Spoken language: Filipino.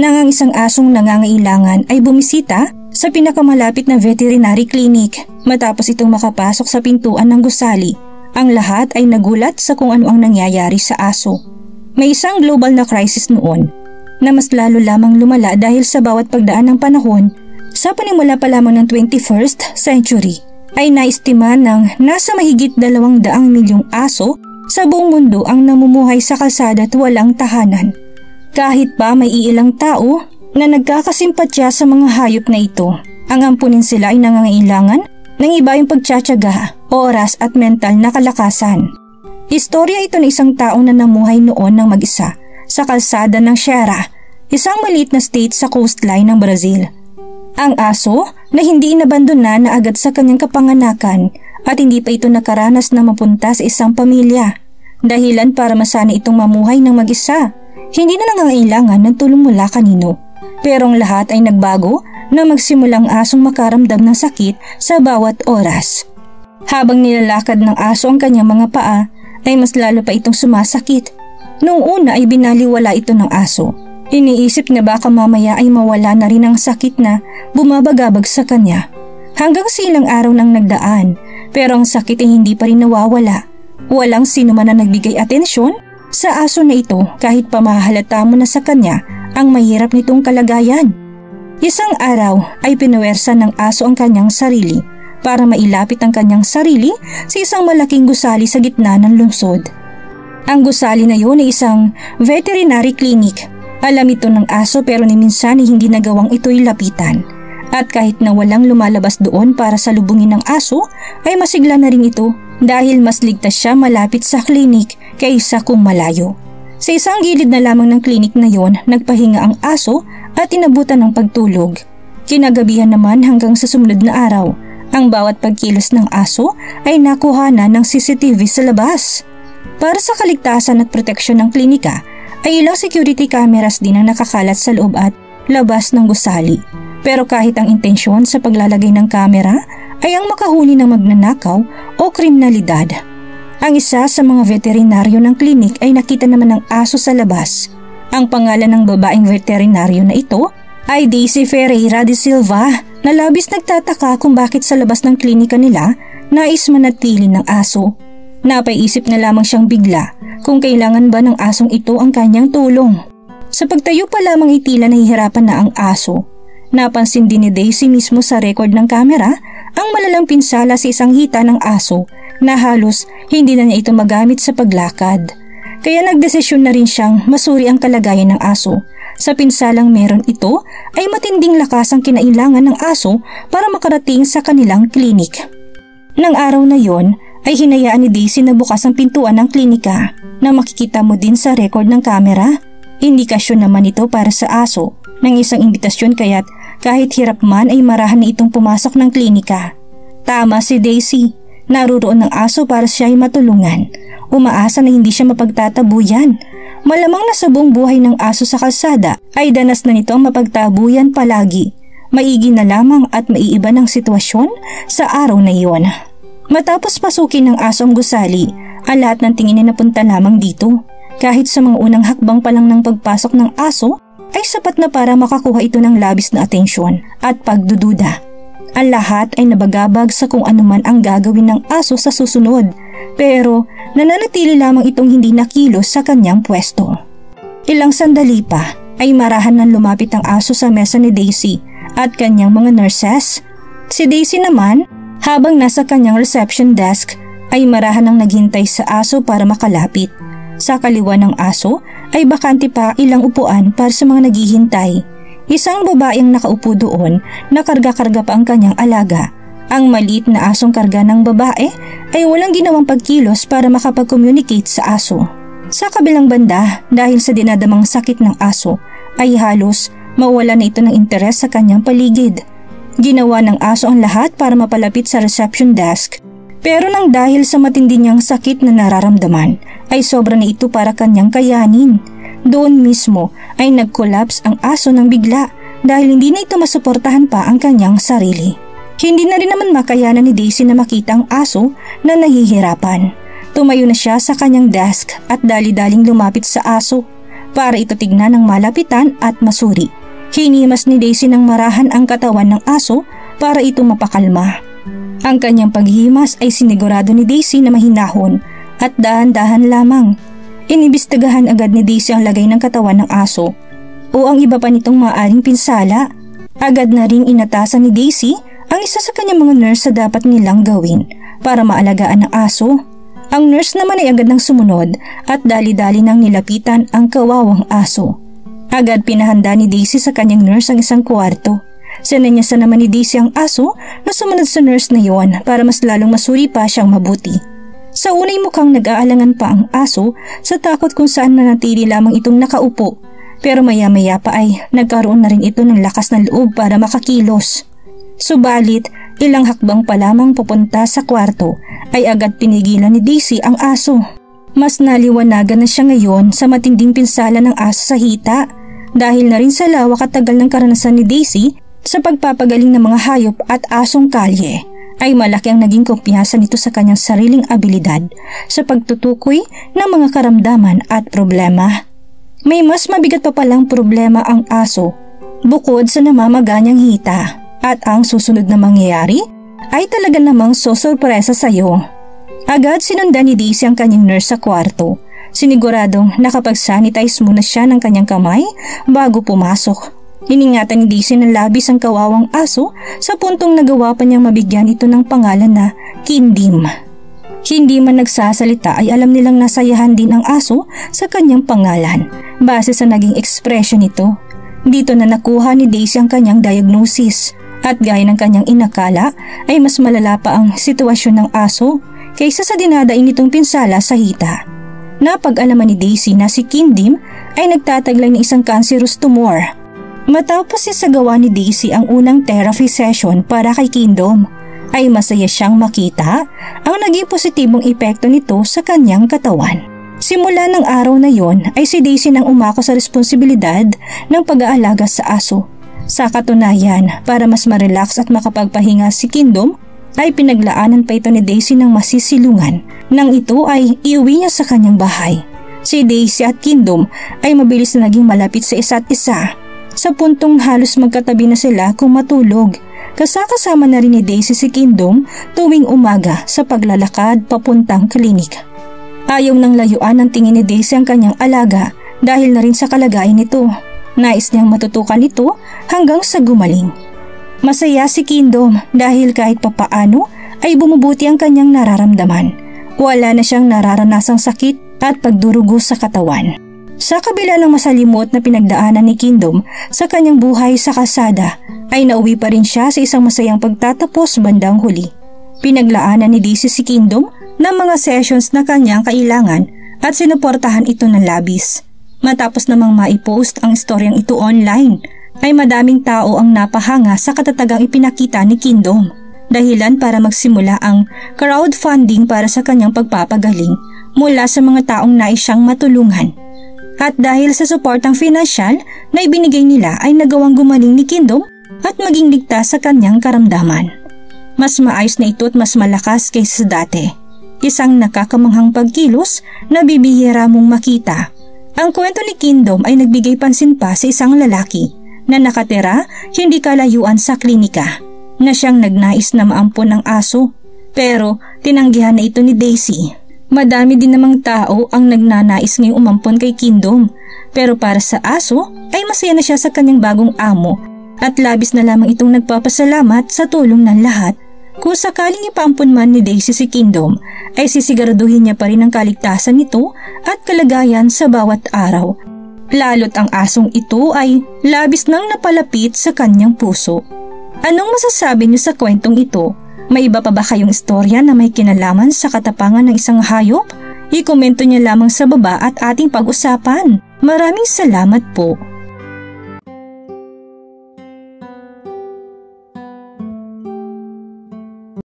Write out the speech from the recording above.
nang ang isang asong nangangailangan ay bumisita sa pinakamalapit na veterinary clinic matapos itong makapasok sa pintuan ng gusali. Ang lahat ay nagulat sa kung ano ang nangyayari sa aso. May isang global na crisis noon na mas lalo lamang lumala dahil sa bawat pagdaan ng panahon. Sa panimula pa lamang ng 21st century ay naistima ng nasa mahigit 200 milyong aso sa buong mundo ang namumuhay sa kalsada at walang tahanan. Kahit pa may iilang tao na nagkakasimpatya sa mga hayop na ito, ang ampunin sila ay nangangailangan ng iba yung pagtsatsaga, oras at mental na kalakasan. Istorya ito ng isang tao na namuhay noon ng mag-isa sa kalsada ng Sierra, isang maliit na state sa coastline ng Brazil. Ang aso na hindi inabandona na agad sa kanyang kapanganakan at hindi pa ito nakaranas na mapunta sa isang pamilya. Dahilan para masanay itong mamuhay ng mag-isa. Hindi na nangangailangan ng tulong mula kanino. Pero ang lahat ay nagbago na magsimulang asong makaramdam ng sakit sa bawat oras. Habang nilalakad ng aso ang kanyang mga paa, ay mas lalo pa itong sumasakit. Noong una ay binaliwala ito ng aso. Iniisip na baka mamaya ay mawala na rin ang sakit na bumabagabag sa kanya. Hanggang silang araw nang nagdaan, pero ang sakit ay hindi pa rin nawawala. Walang sino man na nagbigay atensyon sa aso na ito kahit pa mahalata mo na sa kanya ang mahirap nitong kalagayan. Isang araw ay pinuwersa ng aso ang kanyang sarili para mailapit ang kanyang sarili sa isang malaking gusali sa gitna ng lungsod. Ang gusali na yun ay isang veterinary clinic. Alam ito ng aso pero ni minsan ay hindi nagawang ito'y lapitan. At kahit na walang lumalabas doon para salubungin ng aso, ay masigla na rin ito dahil mas ligtas siya malapit sa clinic kaysa kung malayo. Sa isang gilid na lamang ng klinik na yon, nagpahinga ang aso at inabutan ng pagtulog. Kinagabihan naman hanggang sa sumunod na araw, ang bawat pagkilos ng aso ay nakuhanan ng CCTV sa labas. Para sa kaligtasan at proteksyon ng klinika, ay ilang security cameras din ang nakakalat sa loob at labas ng gusali. Pero kahit ang intensyon sa paglalagay ng kamera ay ang makahuli ng magnanakaw o kriminalidad. Ang isa sa mga veterinaryo ng klinik ay nakita naman ng aso sa labas. Ang pangalan ng babaeng veterinaryo na ito ay Daisy Ferreira de Silva, na labis nagtataka kung bakit sa labas ng klinika nila nais manatili ng aso. Napaisip na lamang siyang bigla kung kailangan ba ng asong ito ang kanyang tulong. Sa pagtayo pa lamang itila nahihirapan na ang aso. Napansin din ni Daisy mismo sa record ng kamera ang malalang pinsala sa isang hita ng aso na halos hindi na niya ito magamit sa paglakad. Kaya nagdesisyon na rin siyang masuri ang kalagayan ng aso. Sa pinsalang meron ito ay matinding lakas ang kinailangan ng aso para makarating sa kanilang klinik. Nang araw na yon ay hinayaan ni Daisy na bukas ang pintuan ng klinika na makikita mo din sa record ng kamera. Indikasyon naman ito para sa aso ng isang imbitasyon kaya't kahit hirap man ay marahan na itong pumasok ng klinika. Tama si Daisy. Naruroon ng aso para siya ay matulungan. Umaasa na hindi siya mapagtatabuyan. Malamang na sa buong buhay ng aso sa kalsada ay danas na nito ang mapagtabuyan palagi. Maigi na lamang at maiiba ng sitwasyon sa araw na iyon. Matapos pasukin ng aso ang gusali, ang lahat ng tingin ay napunta lamang dito. Kahit sa mga unang hakbang pa lang ng pagpasok ng aso, ay sapat na para makakuha ito ng labis na atensyon at pagdududa. Ang lahat ay nabagabag sa kung anuman ang gagawin ng aso sa susunod, pero nananatili lamang itong hindi nakilos sa kanyang pwesto. Ilang sandali pa ay marahan nang lumapit ang aso sa mesa ni Daisy at kanyang mga nurses. Si Daisy naman, habang nasa kanyang reception desk, ay marahan nang naghintay sa aso para makalapit. Sa kaliwa ng aso ay bakante pa ilang upuan para sa mga naghihintay. Isang babaeng nakaupo doon na karga-karga pa ang kanyang alaga. Ang maliit na asong karga ng babae ay walang ginawang pagkilos para makapag-communicate sa aso. Sa kabilang banda, dahil sa dinadamang sakit ng aso, ay halos mawala na ito ng interes sa kanyang paligid. Ginawa ng aso ang lahat para mapalapit sa reception desk. Pero nang dahil sa matindi niyang sakit na nararamdaman, ay sobra na ito para kanyang kayanin. Doon mismo ay nag-collapse ang aso ng bigla dahil hindi na ito masuportahan pa ang kanyang sarili. Hindi na rin naman makayanan ni Daisy na makita ang aso na nahihirapan. Tumayo na siya sa kanyang desk at dali-daling lumapit sa aso. para ito tignan ng malapitan at masuri. Hinimas ni Daisy ng marahan ang katawan ng aso para ito mapakalma. Ang kanyang paghimas ay sinigurado ni Daisy na mahinahon at dahan-dahan lamang. Inibistagahan agad ni Daisy ang lagay ng katawan ng aso o ang iba pa nitong maaaring pinsala. Agad na ring inatasan ni Daisy ang isa sa kanyang mga nurse sa dapat nilang gawin para maalagaan ang aso. Ang nurse naman ay agad nang sumunod at dali-dali nang nilapitan ang kawawang aso. Agad pinahanda ni Daisy sa kanyang nurse ang isang kwarto. Sinanyasan naman ni Daisy ang aso na sumunod sa nurse na yon para mas lalong masuri pa siyang mabuti. Sa unay mukhang nag-aalangan pa ang aso sa takot kung saan nanatili lamang itong nakaupo, pero maya-maya pa ay nagkaroon na rin ito ng lakas ng loob para makakilos. Subalit, ilang hakbang pa lamang pupunta sa kwarto ay agad pinigilan ni Daisy ang aso. Mas naliwanagan na siya ngayon sa matinding pinsala ng aso sa hita dahil na rin sa lawak at tagal ng karanasan ni Daisy sa pagpapagaling ng mga hayop at asong kalye. Ay malaki ang naging kumpiyansa nito sa kanyang sariling abilidad sa pagtutukoy ng mga karamdaman at problema. May mas mabigat pa palang problema ang aso bukod sa namamaganyang hita at ang susunod na mangyayari ay talaga namang sosorpresa sa iyo. Agad sinundan ni Daisy ang kanyang nurse sa kwarto. Siniguradong nakapag-sanitize muna siya ng kanyang kamay bago pumasok. Iningatan ni Daisy ng labis ang kawawang aso sa puntong nagawa pa niyang mabigyan ito ng pangalan na Kindim. Hindi man nagsasalita ay alam nilang nasayahan din ang aso sa kanyang pangalan base sa naging ekspresyon nito. Dito na nakuha ni Daisy ang kanyang diagnosis at gaya ng kanyang inakala ay mas malala pa ang sitwasyon ng aso kaysa sa dinadaing nitong pinsala sa hita. Napag-alaman ni Daisy na si Kindim ay nagtataglay ng isang cancerous tumor. Matapos isagawa ni Daisy ang unang therapy session para kay Kindim, ay masaya siyang makita ang naging positibong epekto nito sa kanyang katawan. Simula ng araw na yon ay si Daisy nang umako sa responsibilidad ng pag-aalaga sa aso. Sa katunayan, para mas ma-relax at makapagpahinga si Kindim, ay pinaglaanan pa ito ni Daisy ng masisilungan nang ito ay iuwi niya sa kanyang bahay. Si Daisy at Kindim ay mabilis na naging malapit sa isa't isa sa puntong halos magkatabi na sila kung matulog. Kasama na rin ni Daisy si Kindim tuwing umaga sa paglalakad papuntang klinik. Ayaw nang layuan ng tingin ni Daisy ang kanyang alaga dahil na rin sa kalagayan nito. Nais niyang matutukan ito hanggang sa gumaling. Masaya si Kindim dahil kahit papaano ay bumubuti ang kanyang nararamdaman. Wala na siyang nararanasang sakit at pagdurugo sa katawan. Sa kabila ng masalimot na pinagdaanan ni Kindim sa kanyang buhay sa kalsada, ay nauwi pa rin siya sa isang masayang pagtatapos bandang huli. Pinaglaanan ni Daisy si Kindim ng mga sessions na kanyang kailangan at sinuportahan ito ng labis. Matapos namang maipost ang istoryang ito online, ay madaming tao ang napahanga sa katatagang ipinakita ni Kindim. Dahilan para magsimula ang crowdfunding para sa kanyang pagpapagaling mula sa mga taong nais siyang matulungan. At dahil sa suportang financial na ibinigay nila ay nagawang gumaling ni Kindim at maging ligtas sa kanyang karamdaman. Mas maayos na ito at mas malakas kaysa sa dati. Isang nakakamanghang pagkilos na bibihira mong makita. Ang kwento ni Kindim ay nagbigay pansin pa sa isang lalaki na nakatira hindi kalayuan sa klinika na siyang nagnais na maampon ng aso pero tinanggihan na ito ni Daisy. Madami din namang tao ang nagnanais ngayong umampon kay Kindim pero para sa aso ay masaya na siya sa kanyang bagong amo at labis na lamang itong nagpapasalamat sa tulong ng lahat. Kung sakaling ipaampon man ni Daisy si Kindim ay sisiguraduhin niya pa rin ang kaligtasan nito at kalagayan sa bawat araw. Lalo't ang asong ito ay labis nang napalapit sa kanyang puso. Anong masasabi niyo sa kwentong ito? May iba pa ba kayong istorya na may kinalaman sa katapangan ng isang hayop? I-komento niyo lamang sa baba at ating pag-usapan. Maraming salamat po.